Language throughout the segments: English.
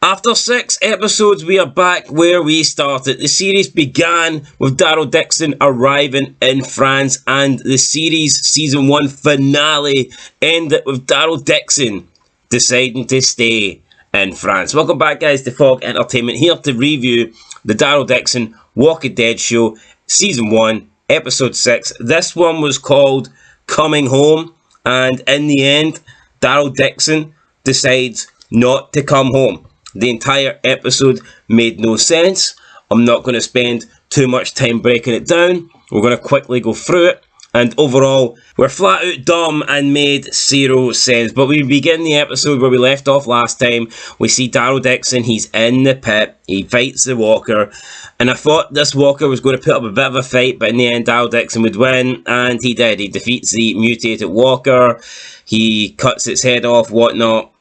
After 6 episodes, we are back where we started. The series began with Daryl Dixon arriving in France, and the series season 1 finale ended with Daryl Dixon deciding to stay in France. Welcome back, guys, to Fog Entertainment, here to review the Daryl Dixon Walking Dead show, season 1, episode 6. This one was called Coming Home, and in the end, Daryl Dixon decides not to come home. The entire episode made no sense. I'm not going to spend too much time breaking it down. We're going to quickly go through it. And overall, we're flat out dumb and made zero sense. But we begin the episode where we left off last time. We see Daryl Dixon. He's in the pit. He fights the walker. And I thought this walker was going to put up a bit of a fight. But in the end, Daryl Dixon would win. And he did. He defeats the mutated walker. He cuts its head off, whatnot.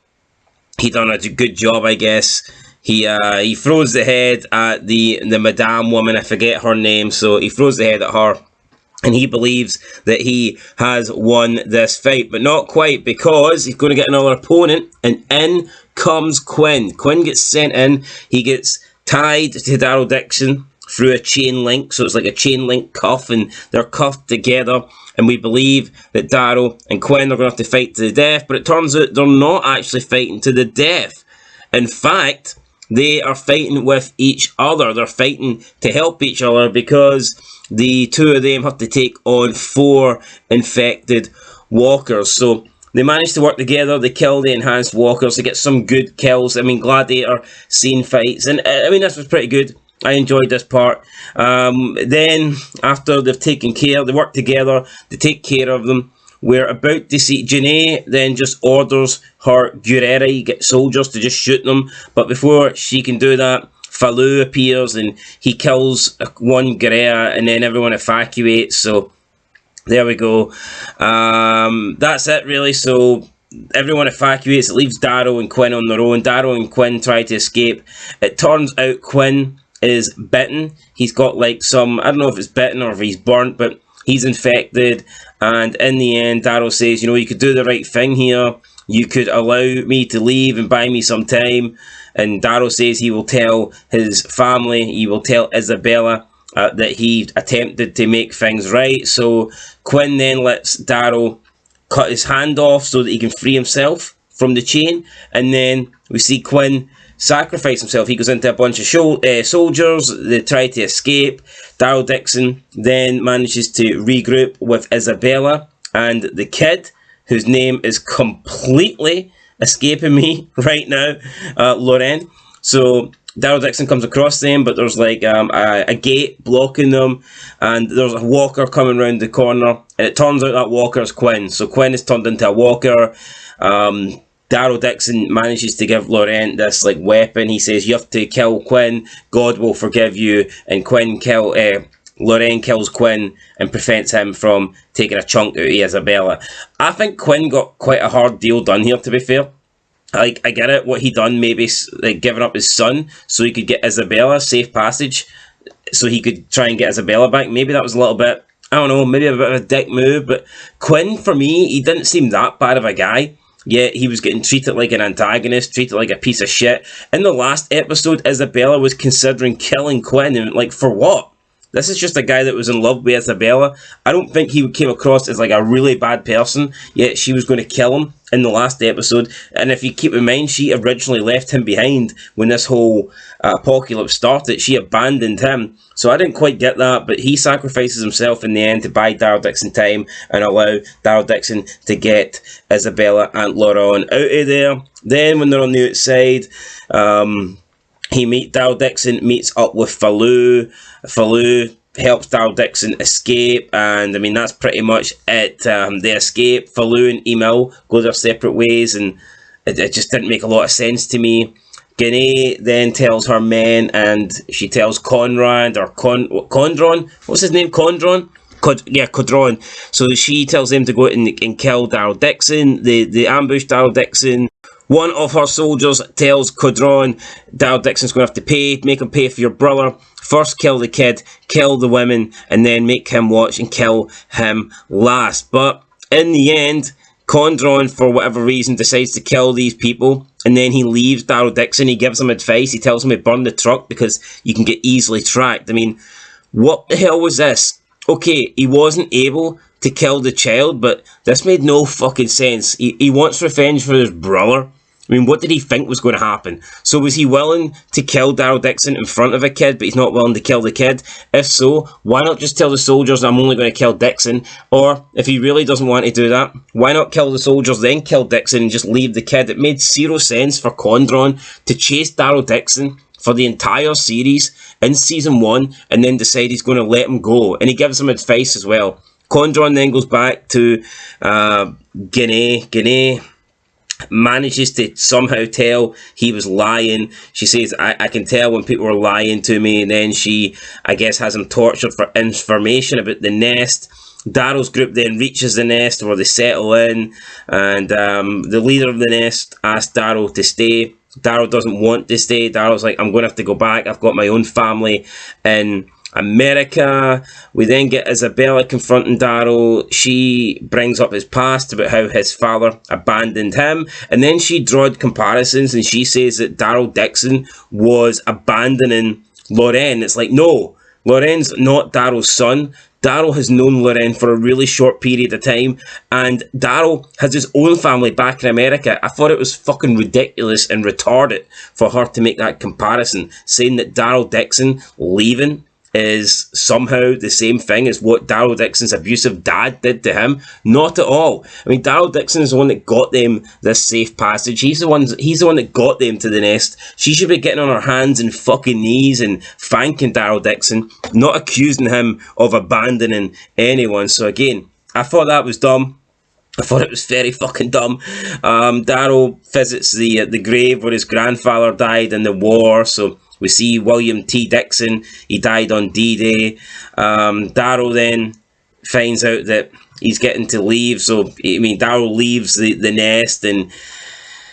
He done a good job, I guess. He throws the head at the madame woman. I forget her name. So he throws the head at her. And he believes that he has won this fight. But not quite, because he's going to get another opponent. And in comes Quinn. Quinn gets sent in. He gets tied to Daryl Dixon through a chain link. So it's like a chain link cuff. And they're cuffed together. And we believe that Daryl and Quinn are going to have to fight to the death. But it turns out they're not actually fighting to the death. In fact, they are fighting with each other. They're fighting to help each other because the two of them have to take on 4 infected walkers. So they manage to work together. They kill the enhanced walkers. They get some good kills. I mean, gladiator scene fights. And I mean, this was pretty good. I enjoyed this part. Then, after they've taken care, they work together, they take care of them. We're about to see Genet then just orders her Genet soldiers to just shoot them. But before she can do that, Falou appears and he kills one Guerrera, and then everyone evacuates. So there we go. That's it, really. So everyone evacuates. It leaves Daryl and Quinn on their own. Daryl and Quinn try to escape. It turns out Quinn is bitten. He's got like some, I don't know if it's bitten or if he's burnt, but he's infected. And in the end, Daryl says, you know, you could do the right thing here. You could allow me to leave and buy me some time. And Daryl says he will tell his family, he will tell Isabella that he attempted to make things right. So Quinn then lets Daryl cut his hand off so that he can free himself from the chain. And then we see Quinn sacrifice himself. He goes into a bunch of soldiers. They try to escape. Daryl Dixon then manages to regroup with Isabella and the kid, whose name is completely escaping me right now, Lauren. So Daryl Dixon comes across them, but there's like a gate blocking them, and there's a walker coming around the corner, and it turns out that walker is Quinn. So Quinn is turned into a walker. Daryl Dixon manages to give Laurent this like weapon. He says, you have to kill Quinn, God will forgive you. And Laurent kills Quinn and prevents him from taking a chunk out of Isabella. I think Quinn got quite a hard deal done here, to be fair. Like, I get it, what he done, maybe like giving up his son so he could get Isabella safe passage, so he could try and get Isabella back. Maybe that was a little bit, I don't know, maybe a bit of a dick move. But Quinn, for me, he didn't seem that bad of a guy. Yet he was getting treated like an antagonist, treated like a piece of shit. In the last episode, Isabella was considering killing Quinn, and like, for what? This is just a guy that was in love with Isabella. I don't think he came across as like a really bad person, yet she was going to kill him in the last episode. And if you keep in mind, she originally left him behind when this whole apocalypse started. She abandoned him. So I didn't quite get that, but he sacrifices himself in the end to buy Daryl Dixon time and allow Daryl Dixon to get Isabella and Laurent out of there. Then when they're on the outside, Daryl Dixon meets up with Falou. Falou helps Daryl Dixon escape, and I mean, that's pretty much it. They escape. Falou and Emil go their separate ways, and it just didn't make a lot of sense to me. Genet then tells her men, and she tells Conrad, or Condron, what's his name, Condron? Codron. So she tells them to go out and kill Daryl Dixon. They ambush Daryl Dixon. One of her soldiers tells Codron, Daryl Dixon's going to have to make him pay for your brother. First kill the kid, kill the women, and then make him watch and kill him last. But in the end, Condron, for whatever reason, decides to kill these people, and then he leaves Daryl Dixon. He gives him advice. He tells him to burn the truck because you can get easily tracked. I mean, what the hell was this? Okay, he wasn't able to kill the child, but this made no fucking sense. He wants revenge for his brother. I mean, what did he think was going to happen? So was he willing to kill Daryl Dixon in front of a kid, but he's not willing to kill the kid? If so, why not just tell the soldiers, I'm only going to kill Dixon? Or, if he really doesn't want to do that, why not kill the soldiers, then kill Dixon, and just leave the kid? It made zero sense for Condron to chase Daryl Dixon for the entire series in Season 1, and then decide he's going to let him go. And he gives him advice as well. Condron then goes back to Genet. Genet manages to somehow tell he was lying. She says, I can tell when people are lying to me. And then she, I guess, has him tortured for information about the nest. Daryl's group then reaches the nest where they settle in, and the leader of the nest asks Daryl to stay. Daryl doesn't want to stay. Daryl's like, I'm going to have to go back. I've got my own family in America. We then get Isabella confronting Daryl. She brings up his past about how his father abandoned him, and then she drawed comparisons, and she says that Daryl Dixon was abandoning Lorraine. It's like, no, Lorraine's not Daryl's son. Daryl has known Lorraine for a really short period of time, and Daryl has his own family back in America. I thought it was fucking ridiculous and retarded for her to make that comparison, saying that Daryl Dixon leaving is somehow the same thing as what Daryl Dixon's abusive dad did to him. Not at all. I mean, Daryl Dixon is the one that got them this safe passage. He's the one that got them to the nest. She should be getting on her hands and fucking knees and thanking Daryl Dixon, not accusing him of abandoning anyone. So again, I thought that was dumb. I thought it was very fucking dumb. Daryl visits the grave where his grandfather died in the war, so we see William T. Dixon. He died on D-Day. Daryl then finds out that he's getting to leave. So, I mean, Daryl leaves the nest, and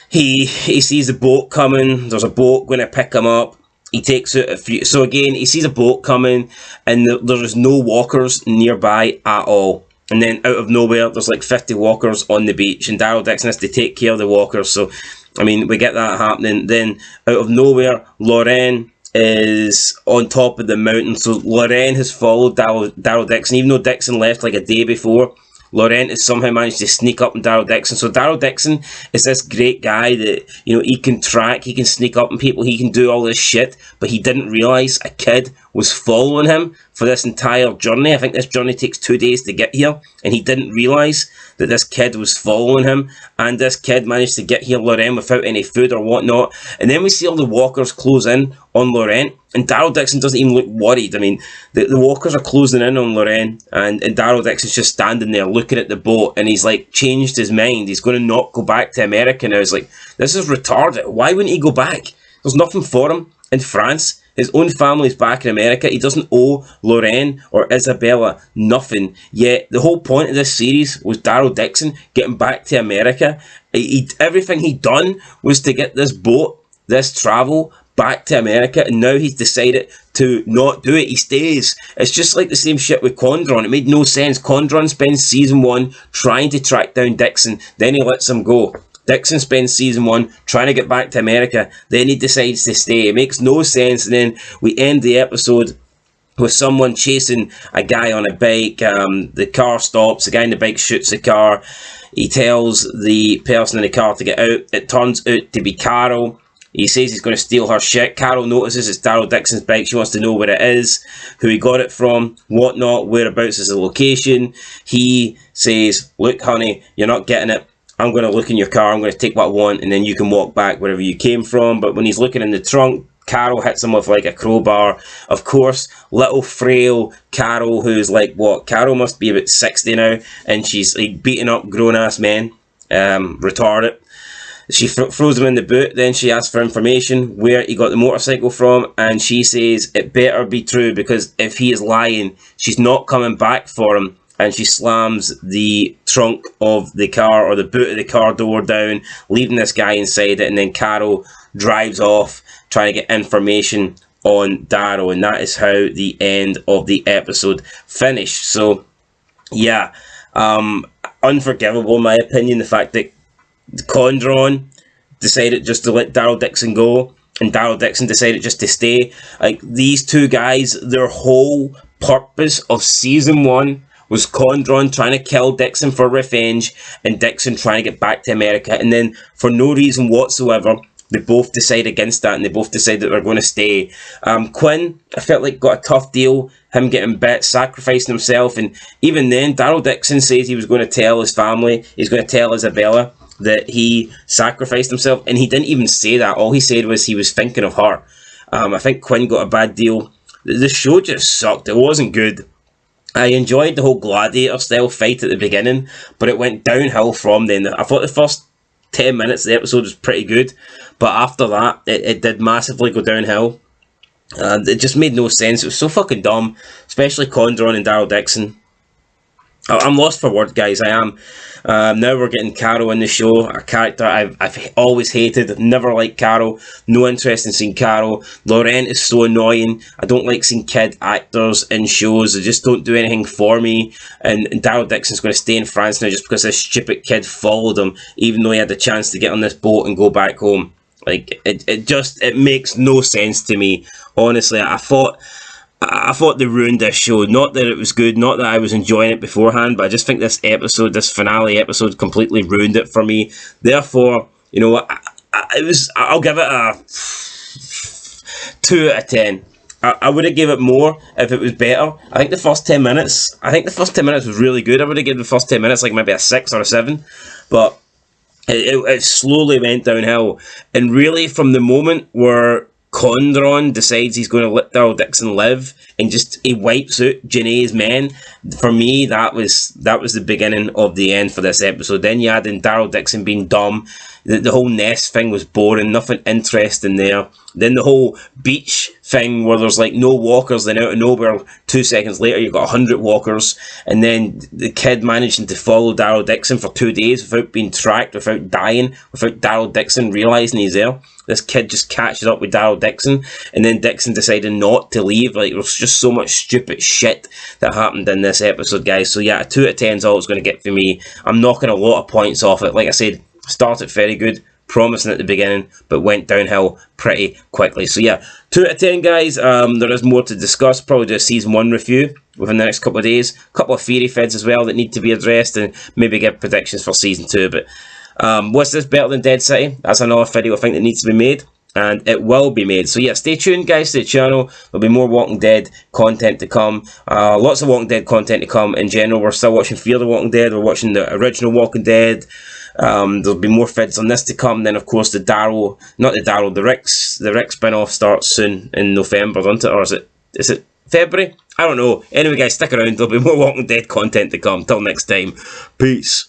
he sees a boat coming. There's a boat going to pick him up. He takes out a few. So again, he sees a boat coming, and there's no walkers nearby at all. And then out of nowhere, there's like 50 walkers on the beach, and Daryl Dixon has to take care of the walkers. So, I mean, we get that happening. Then, out of nowhere, Lorraine is on top of the mountain. So, Lorraine has followed Daryl Dixon. Even though Dixon left like a day before, Lorraine has somehow managed to sneak up on Daryl Dixon. So, Daryl Dixon is this great guy that, you know, he can track, he can sneak up on people, he can do all this shit, but he didn't realise a kid was following him for this entire journey. I think this journey takes 2 days to get here, and he didn't realise that this kid was following him, and this kid managed to get here, Lorraine, without any food or whatnot. And then we see all the walkers close in on Lorraine, and Daryl Dixon doesn't even look worried. I mean, the walkers are closing in on Lorraine, and Daryl Dixon's just standing there looking at the boat, and he's like changed his mind. He's going to not go back to America now. He's like, this is retarded. Why wouldn't he go back? There's nothing for him in France. His own family's back in America. He doesn't owe Lorraine or Isabella nothing. Yet the whole point of this series was Daryl Dixon getting back to America. Everything he'd done was to get this boat, this travel, back to America, and now he's decided to not do it. He stays. It's just like the same shit with Condron. It made no sense. Condron spends season 1 trying to track down Dixon, then he lets him go. Dixon spends season 1 trying to get back to America, then he decides to stay. It makes no sense, and then we end the episode with someone chasing a guy on a bike. The car stops, the guy in the bike shoots the car. He tells the person in the car to get out. It turns out to be Carol. He says he's going to steal her shit. Carol notices it's Daryl Dixon's bike. She wants to know where it is, who he got it from, whatnot, whereabouts is the location. He says, look, honey, you're not getting it. I'm going to look in your car, I'm going to take what I want, and then you can walk back wherever you came from. But when he's looking in the trunk, Carol hits him with like a crowbar. Of course, little frail Carol, who's like, what? Carol must be about 60 now, and she's like beating up grown-ass men. Retarded. She throws him in the boot, then she asks for information, where he got the motorcycle from, and she says it better be true, because if he is lying, she's not coming back for him. And she slams the trunk of the car, or the boot of the car door down, leaving this guy inside it, and then Carol drives off trying to get information on Daryl, and that is how the end of the episode finished. So, yeah, unforgivable in my opinion, the fact that Condron decided just to let Daryl Dixon go, and Daryl Dixon decided just to stay. Like, these two guys, their whole purpose of season 1 was Condron trying to kill Dixon for revenge, and Dixon trying to get back to America, and then for no reason whatsoever, they both decide against that, and they both decide that they're going to stay. Quinn, I felt like, got a tough deal, him getting bit, sacrificing himself, and even then, Daryl Dixon says he was going to tell his family, he's going to tell Isabella that he sacrificed himself, and he didn't even say that. All he said was he was thinking of her. I think Quinn got a bad deal. The show just sucked. It wasn't good. I enjoyed the whole gladiator style fight at the beginning, but it went downhill from then. I thought the first 10 minutes of the episode was pretty good, but after that, it did massively go downhill. It just made no sense. It was so fucking dumb, especially Condron and Daryl Dixon. I'm lost for words, guys. I am. Now we're getting Carol in the show, a character I've always hated. Never liked Carol. No interest in seeing Carol. Laurent is so annoying. I don't like seeing kid actors in shows. They just don't do anything for me. And Daryl Dixon's going to stay in France now just because this stupid kid followed him, even though he had the chance to get on this boat and go back home. Like, it makes no sense to me. Honestly, I thought they ruined this show. Not that it was good, not that I was enjoying it beforehand, but I just think this finale episode completely ruined it for me. Therefore, you know what, I'll give it a 2 out of 10. I would have given it more if it was better. I think the first 10 minutes was really good. I would have given the first 10 minutes like maybe a 6 or a 7, but it slowly went downhill. And really, from the moment where Condron decides he's going to let Daryl Dixon live and just he wipes out Genet's men, for me that was the beginning of the end for this episode. Then you add in Daryl Dixon being dumb. The whole nest thing was boring, nothing interesting there. Then the whole beach thing where there's like no walkers, then out of nowhere 2 seconds later you've got 100 walkers, and then the kid managing to follow Daryl Dixon for 2 days without being tracked, without dying, without Daryl Dixon realising he's there. This kid just catches up with Daryl Dixon, and then Dixon decided not to leave. Like, there's just so much stupid shit that happened in this episode, guys. So yeah, a 2 out of 10 is all it's going to get for me. I'm knocking a lot of points off it. Like I said, started very good, promising at the beginning, but went downhill pretty quickly. So yeah, 2 out of 10, guys. There is more to discuss. Probably do a season 1 review within the next couple of days. A couple of theory feds as well that need to be addressed, and maybe give predictions for season 2. But was this better than Dead City? That's another video I think that needs to be made, and it will be made. So yeah, stay tuned, guys, to the channel. There'll be more Walking Dead content to come. Lots of Walking Dead content to come in general. We're still watching Fear the Walking Dead. We're watching the original Walking Dead. There'll be more vids on this to come. Then of course the Rick spin-off starts soon in November, doesn't it? Or is it February? I don't know. Anyway, guys, stick around. There'll be more Walking Dead content to come. Till next time, peace.